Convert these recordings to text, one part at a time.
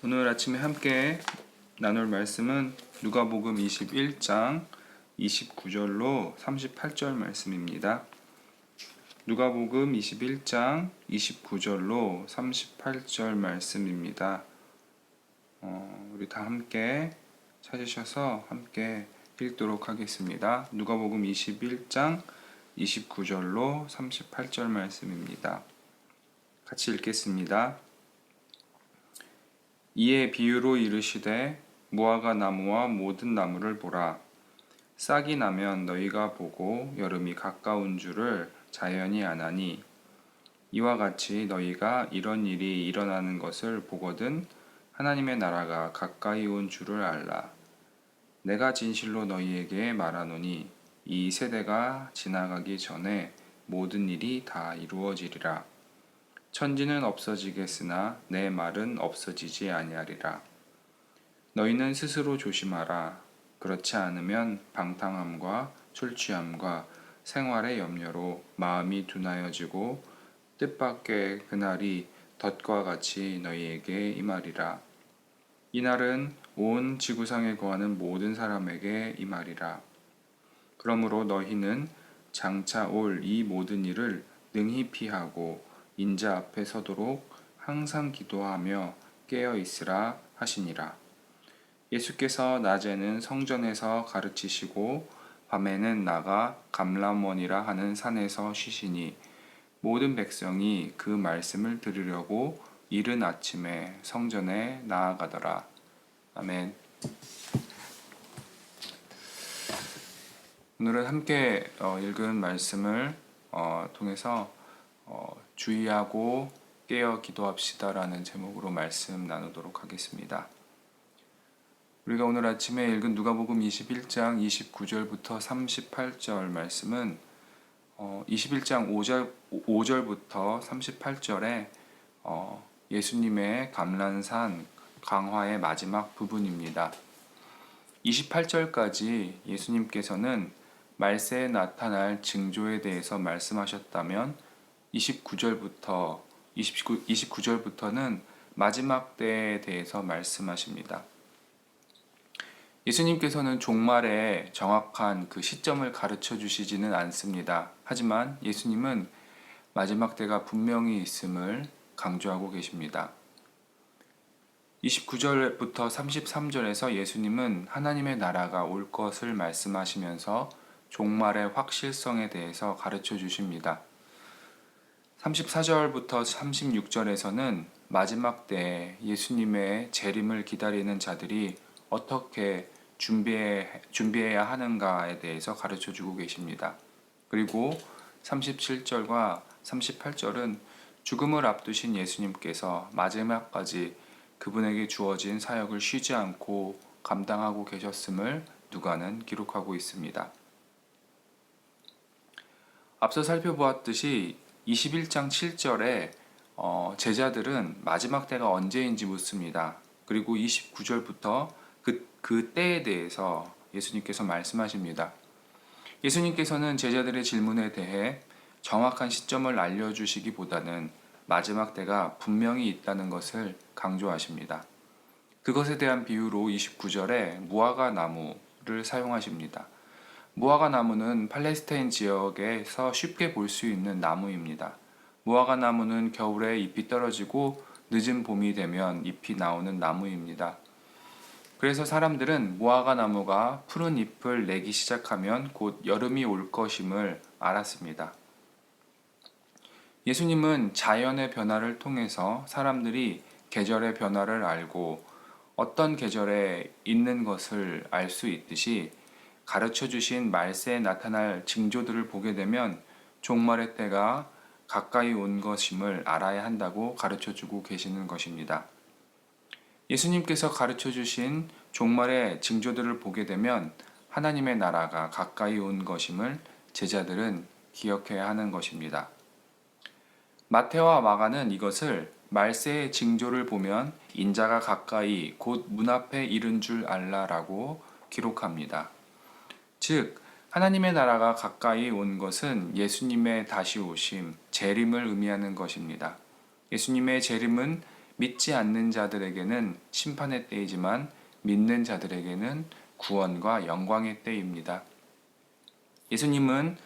오늘 아침에 함께 나눌 말씀은 누가복음 21장 29절로 38절 말씀입니다. 누가복음 21장 29절로 38절 말씀입니다. 우리 다 함께 찾으셔서 함께 읽도록 하겠습니다. 누가복음 21장 29절로 38절 말씀입니다. 같이 읽겠습니다. 이에 비유로 이르시되 무화과 나무와 모든 나무를 보라. 싹이 나면 너희가 보고 여름이 가까운 줄을 자연히 아나니 이와 같이 너희가 이런 일이 일어나는 것을 보거든 하나님의 나라가 가까이 온 줄을 알라. 내가 진실로 너희에게 말하노니 이 세대가 지나가기 전에 모든 일이 다 이루어지리라. 천지는 없어지겠으나 내 말은 없어지지 아니하리라. 너희는 스스로 조심하라. 그렇지 않으면 방탕함과 술 취함과 생활의 염려로 마음이 둔하여지고 뜻밖의 그날이 덫과 같이 너희에게 임하리라. 이날은 온 지구상에 거하는 모든 사람에게 임하리라. 그러므로 너희는 장차 올 이 모든 일을 능히 피하고 인자 앞에 서도록 항상 기도하며 깨어 있으라 하시니라. 예수께서 낮에는 성전에서 가르치시고 밤에는 나가 감람원이라 하는 산에서 쉬시니 모든 백성이 그 말씀을 들으려고 이른 아침에 성전에 나아가더라. 아멘. 오늘은 함께 읽은 말씀을 통해서 주의하고 깨어 기도합시다라는 제목으로 말씀 나누도록 하겠습니다. 우리가 오늘 아침에 읽은 누가복음 21장 29절부터 38절 말씀은 21장 5절부터 38절에 예수님의 감람산 강화의 마지막 부분입니다. 28절까지 예수님께서는 말세에 나타날 징조에 대해서 말씀하셨다면 29절부터는 마지막 때에 대해서 말씀하십니다. 예수님께서는 종말의 정확한 그 시점을 가르쳐 주시지는 않습니다. 하지만 예수님은 마지막 때가 분명히 있음을 강조하고 계십니다. 29절부터 33절에서 예수님은 하나님의 나라가 올 것을 말씀하시면서 종말의 확실성에 대해서 가르쳐 주십니다. 34절부터 36절에서는 마지막 때 예수님의 재림을 기다리는 자들이 어떻게 준비해야 하는가에 대해서 가르쳐 주고 계십니다. 그리고 37절과 38절은 죽음을 앞두신 예수님께서 마지막까지 그분에게 주어진 사역을 쉬지 않고 감당하고 계셨음을 누가는 기록하고 있습니다. 앞서 살펴보았듯이 21장 7절에 제자들은 마지막 때가 언제인지 묻습니다. 그리고 29절부터 그 때에 대해서 예수님께서 말씀하십니다. 예수님께서는 제자들의 질문에 대해 정확한 시점을 알려주시기보다는 마지막 때가 분명히 있다는 것을 강조하십니다. 그것에 대한 비유로 29절에 무화과 나무를 사용하십니다. 무화과 나무는 팔레스타인 지역에서 쉽게 볼 수 있는 나무입니다. 무화과 나무는 겨울에 잎이 떨어지고 늦은 봄이 되면 잎이 나오는 나무입니다. 그래서 사람들은 무화과 나무가 푸른 잎을 내기 시작하면 곧 여름이 올 것임을 알았습니다. 예수님은 자연의 변화를 통해서 사람들이 계절의 변화를 알고 어떤 계절에 있는 것을 알 수 있듯이 가르쳐 주신 말세에 나타날 징조들을 보게 되면 종말의 때가 가까이 온 것임을 알아야 한다고 가르쳐 주고 계시는 것입니다. 예수님께서 가르쳐 주신 종말의 징조들을 보게 되면 하나님의 나라가 가까이 온 것임을 제자들은 기억해야 하는 것입니다. 마태와 마가는 이것을 말세의 징조를 보면 인자가 가까이 곧 문 앞에 이른 줄 알라라고 기록합니다. 즉 하나님의 나라가 가까이 온 것은 예수님의 다시 오심, 재림을 의미하는 것입니다. 예수님의 재림은 믿지 않는 자들에게는 심판의 때이지만 믿는 자들에게는 구원과 영광의 때입니다. 예수님은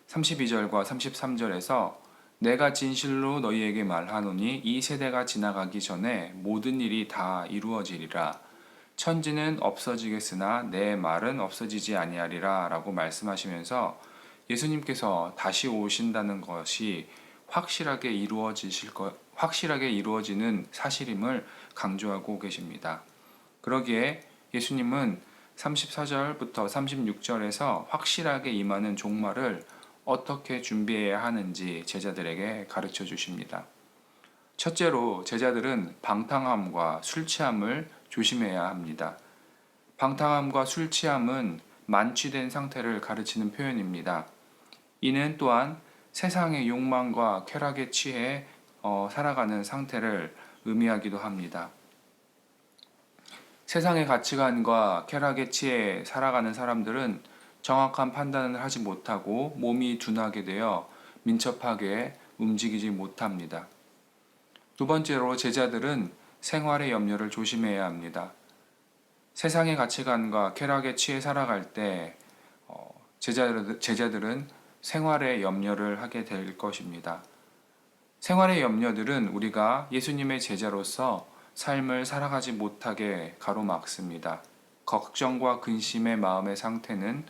32절과 33절에서 내가 진실로 너희에게 말하노니 이 세대가 지나가기 전에 모든 일이 다 이루어지리라. 천지는 없어지겠으나 내 말은 없어지지 아니하리라 라고 말씀하시면서 예수님께서 다시 오신다는 것이 확실하게 이루어지는 사실임을 강조하고 계십니다. 그러기에 예수님은 34절부터 36절에서 확실하게 임하는 종말을 어떻게 준비해야 하는지 제자들에게 가르쳐 주십니다. 첫째로 제자들은 방탕함과 술 취함을 조심해야 합니다. 방탕함과 술 취함은 만취된 상태를 가르치는 표현입니다. 이는 또한 세상의 욕망과 쾌락에 취해 살아가는 상태를 의미하기도 합니다. 세상의 가치관과 쾌락에 취해 살아가는 사람들은 정확한 판단을 하지 못하고 몸이 둔하게 되어 민첩하게 움직이지 못합니다. 두 번째로 제자들은 생활의 염려를 조심해야 합니다. 세상의 가치관과 쾌락에 취해 살아갈 때 제자들은 생활의 염려를 하게 될 것입니다. 생활의 염려들은 우리가 예수님의 제자로서 삶을 살아가지 못하게 가로막습니다. 걱정과 근심의 마음의 상태는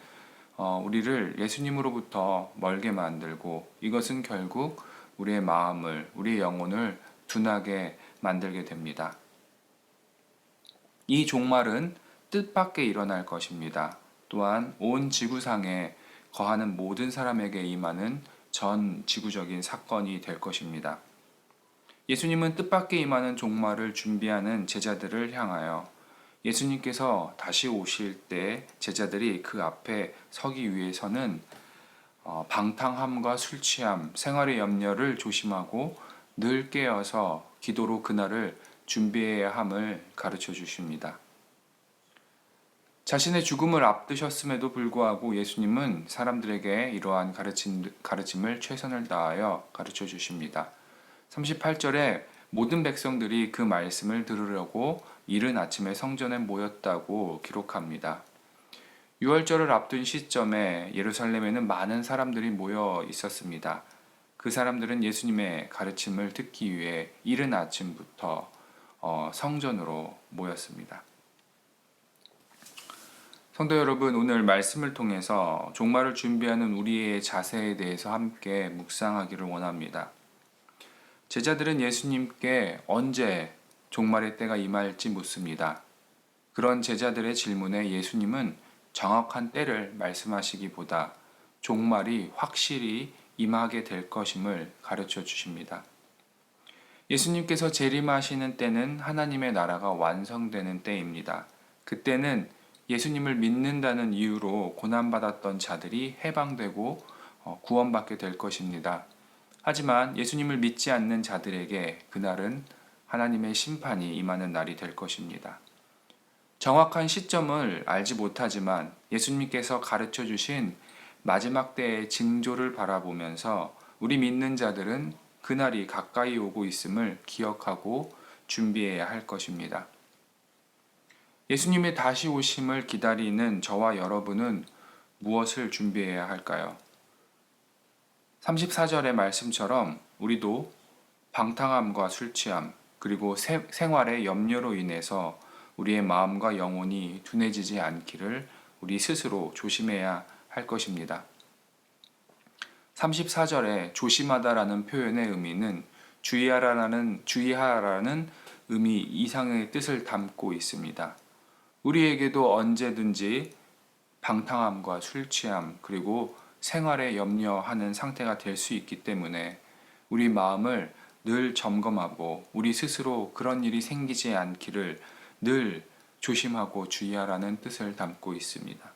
우리를 예수님으로부터 멀게 만들고 이것은 결국 우리의 마음을, 우리의 영혼을 둔하게 만들게 됩니다. 이 종말은 뜻밖에 일어날 것입니다. 또한 온 지구상에 거하는 모든 사람에게 임하는 전 지구적인 사건이 될 것입니다. 예수님은 뜻밖에 임하는 종말을 준비하는 제자들을 향하여 예수님께서 다시 오실 때 제자들이 그 앞에 서기 위해서는 방탕함과 술 취함, 생활의 염려를 조심하고 늘 깨어서 기도로 그날을 준비해야 함을 가르쳐 주십니다. 자신의 죽음을 앞두셨음에도 불구하고 예수님은 사람들에게 이러한 가르침을 최선을 다하여 가르쳐 주십니다. 38절에 모든 백성들이 그 말씀을 들으려고 이른 아침에 성전에 모였다고 기록합니다. 유월절을 앞둔 시점에 예루살렘에는 많은 사람들이 모여 있었습니다. 그 사람들은 예수님의 가르침을 듣기 위해 이른 아침부터 성전으로 모였습니다. 성도 여러분, 오늘 말씀을 통해서 종말을 준비하는 우리의 자세에 대해서 함께 묵상하기를 원합니다. 제자들은 예수님께 언제 종말의 때가 임할지 묻습니다. 그런 제자들의 질문에 예수님은 정확한 때를 말씀하시기보다 종말이 확실히 임하게 될 것임을 가르쳐 주십니다. 예수님께서 재림하시는 때는 하나님의 나라가 완성되는 때입니다. 그때는 예수님을 믿는다는 이유로 고난받았던 자들이 해방되고 구원받게 될 것입니다. 하지만 예수님을 믿지 않는 자들에게 그날은 하나님의 심판이 임하는 날이 될 것입니다. 정확한 시점을 알지 못하지만 예수님께서 가르쳐 주신 마지막 때의 징조를 바라보면서 우리 믿는 자들은 그날이 가까이 오고 있음을 기억하고 준비해야 할 것입니다. 예수님의 다시 오심을 기다리는 저와 여러분은 무엇을 준비해야 할까요? 34절의 말씀처럼 우리도 방탕함과 술 취함, 그리고 생활의 염려로 인해서 우리의 마음과 영혼이 둔해지지 않기를 우리 스스로 조심해야 할 것입니다. 34절에 조심하다라는 표현의 의미는 주의하라는 의미 이상의 뜻을 담고 있습니다. 우리에게도 언제든지 방탕함과 술 취함 그리고 생활에 염려하는 상태가 될 수 있기 때문에 우리 마음을 늘 점검하고 우리 스스로 그런 일이 생기지 않기를 늘 조심하고 주의하라는 뜻을 담고 있습니다.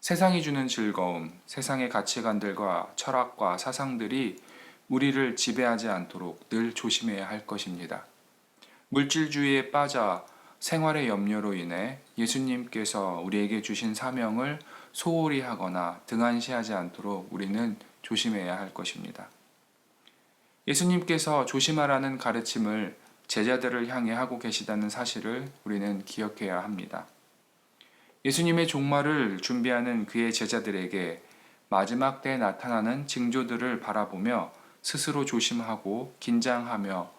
세상이 주는 즐거움, 세상의 가치관들과 철학과 사상들이 우리를 지배하지 않도록 늘 조심해야 할 것입니다. 물질주의에 빠져 생활의 염려로 인해 예수님께서 우리에게 주신 사명을 소홀히 하거나 등한시하지 않도록 우리는 조심해야 할 것입니다. 예수님께서 조심하라는 가르침을 제자들을 향해 하고 계시다는 사실을 우리는 기억해야 합니다. 예수님의 종말을 준비하는 그의 제자들에게 마지막 때에 나타나는 징조들을 바라보며 스스로 조심하고 긴장하며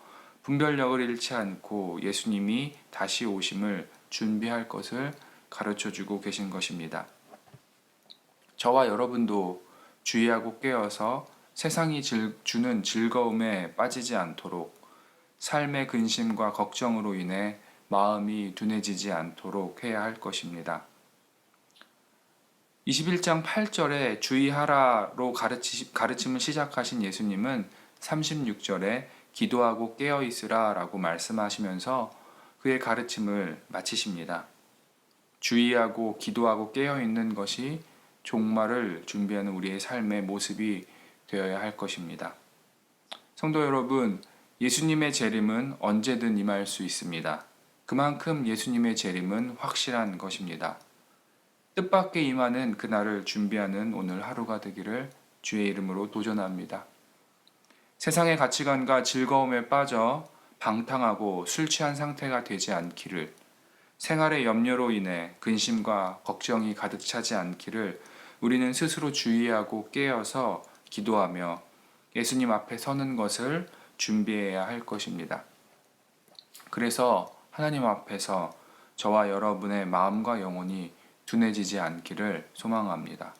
분별력을 잃지 않고 예수님이 다시 오심을 준비할 것을 가르쳐 주고 계신 것입니다. 저와 여러분도 주의하고 깨어서 세상이 주는 즐거움에 빠지지 않도록 삶의 근심과 걱정으로 인해 마음이 둔해지지 않도록 해야 할 것입니다. 21장 8절에 주의하라로 가르침을 시작하신 예수님은 36절에 기도하고 깨어 있으라 라고 말씀하시면서 그의 가르침을 마치십니다. 주의하고 기도하고 깨어 있는 것이 종말을 준비하는 우리의 삶의 모습이 되어야 할 것입니다. 성도 여러분, 예수님의 재림은 언제든 임할 수 있습니다. 그만큼 예수님의 재림은 확실한 것입니다. 뜻밖의 임하는 그날을 준비하는 오늘 하루가 되기를 주의 이름으로 도전합니다. 세상의 가치관과 즐거움에 빠져 방탕하고 술 취한 상태가 되지 않기를, 생활의 염려로 인해 근심과 걱정이 가득 차지 않기를 우리는 스스로 주의하고 깨어서 기도하며 예수님 앞에 서는 것을 준비해야 할 것입니다. 그래서 하나님 앞에서 저와 여러분의 마음과 영혼이 둔해지지 않기를 소망합니다.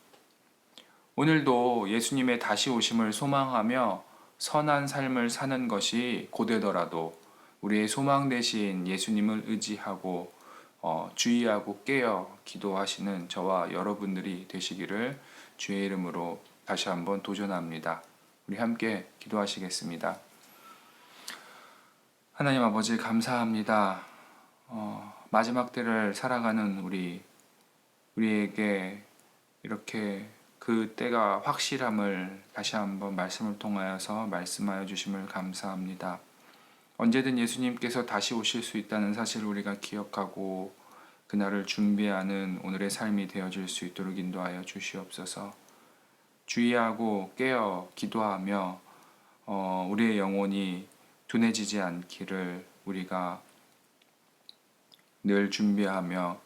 오늘도 예수님의 다시 오심을 소망하며 선한 삶을 사는 것이 고되더라도 우리의 소망 되신 예수님을 의지하고 주의하고 깨어 기도하시는 저와 여러분들이 되시기를 주의 이름으로 다시 한번 도전합니다. 우리 함께 기도하시겠습니다. 하나님 아버지 감사합니다. 마지막 때를 살아가는 우리에게 이렇게 그 때가 확실함을 다시 한번 말씀을 통하여서 말씀하여 주심을 감사합니다. 언제든 예수님께서 다시 오실 수 있다는 사실을 우리가 기억하고 그날을 준비하는 오늘의 삶이 되어질 수 있도록 인도하여 주시옵소서. 주의하고 깨어 기도하며 우리의 영혼이 둔해지지 않기를 우리가 늘 준비하며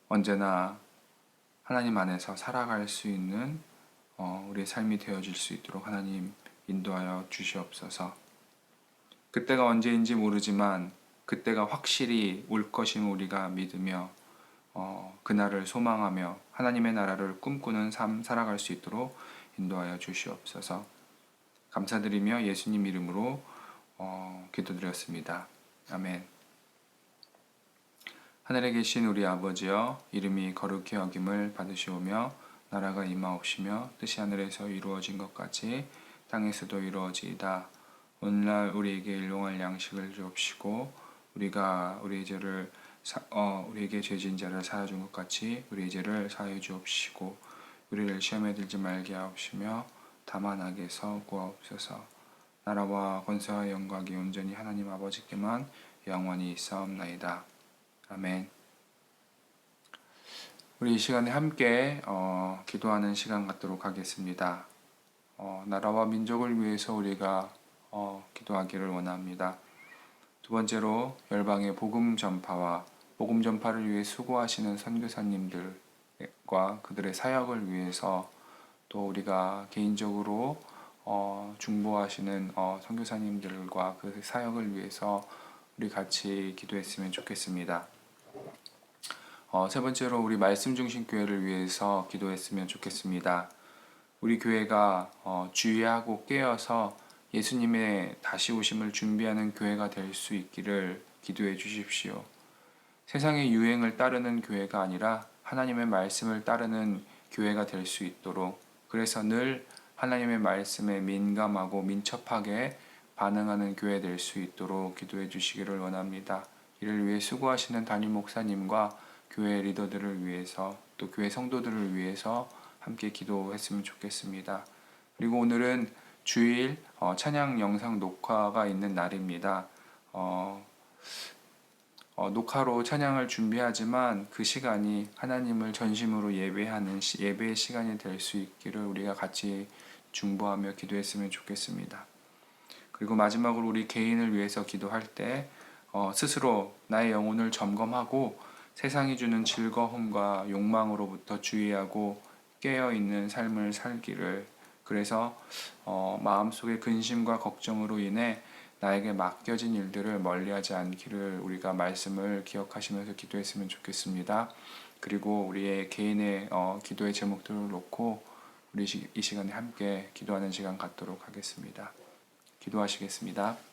언제나 하나님 안에서 살아갈 수 있는 우리의 삶이 되어질 수 있도록 하나님 인도하여 주시옵소서. 그때가 언제인지 모르지만 그때가 확실히 올 것임을 우리가 믿으며 그날을 소망하며 하나님의 나라를 꿈꾸는 삶 살아갈 수 있도록 인도하여 주시옵소서. 감사드리며 예수님 이름으로 기도드렸습니다. 아멘. 하늘에 계신 우리 아버지여, 이름이 거룩히 여김을 받으시오며 나라가 임하옵시며 뜻이 하늘에서 이루어진 것 같이 땅에서도 이루어지이다. 오늘날 우리에게 일용할 양식을 주옵시고 우리가 우리에게 죄진 자를 사하여 준 것 같이 우리의 죄를 사하여 주옵시고 우리를 시험에 들지 말게 하옵시며 다만 악에서 구하옵소서. 나라와 권세와 영광이 온전히 하나님 아버지께만 영원히 있사옵나이다. 아멘. 우리 이 시간에 함께 기도하는 시간 갖도록 하겠습니다. 나라와 민족을 위해서 우리가 기도하기를 원합니다. 두 번째로 열방의 복음 전파와 복음 전파를 위해 수고하시는 선교사님들과 그들의 사역을 위해서 또 우리가 개인적으로 중보하시는 선교사님들과 그 사역을 위해서 우리 같이 기도했으면 좋겠습니다. 세 번째로 우리 말씀 중심 교회를 위해서 기도했으면 좋겠습니다. 우리 교회가 주의하고 깨어서 예수님의 다시 오심을 준비하는 교회가 될 수 있기를 기도해 주십시오. 세상의 유행을 따르는 교회가 아니라 하나님의 말씀을 따르는 교회가 될 수 있도록, 그래서 늘 하나님의 말씀에 민감하고 민첩하게 반응하는 교회 될 수 있도록 기도해 주시기를 원합니다. 이를 위해 수고하시는 담임 목사님과 교회 리더들을 위해서 또 교회 성도들을 위해서 함께 기도했으면 좋겠습니다. 그리고 오늘은 주일 찬양 영상 녹화가 있는 날입니다. 녹화로 찬양을 준비하지만 그 시간이 하나님을 전심으로 예배하는 예배의 시간이 될 수 있기를 우리가 같이 중보하며 기도했으면 좋겠습니다. 그리고 마지막으로 우리 개인을 위해서 기도할 때 스스로 나의 영혼을 점검하고 세상이 주는 즐거움과 욕망으로부터 주의하고 깨어있는 삶을 살기를, 그래서 마음속의 근심과 걱정으로 인해 나에게 맡겨진 일들을 멀리하지 않기를 우리가 말씀을 기억하시면서 기도했으면 좋겠습니다. 그리고 우리의 개인의 기도의 제목들을 놓고 우리 이 시간에 함께 기도하는 시간 갖도록 하겠습니다. 기도하시겠습니다.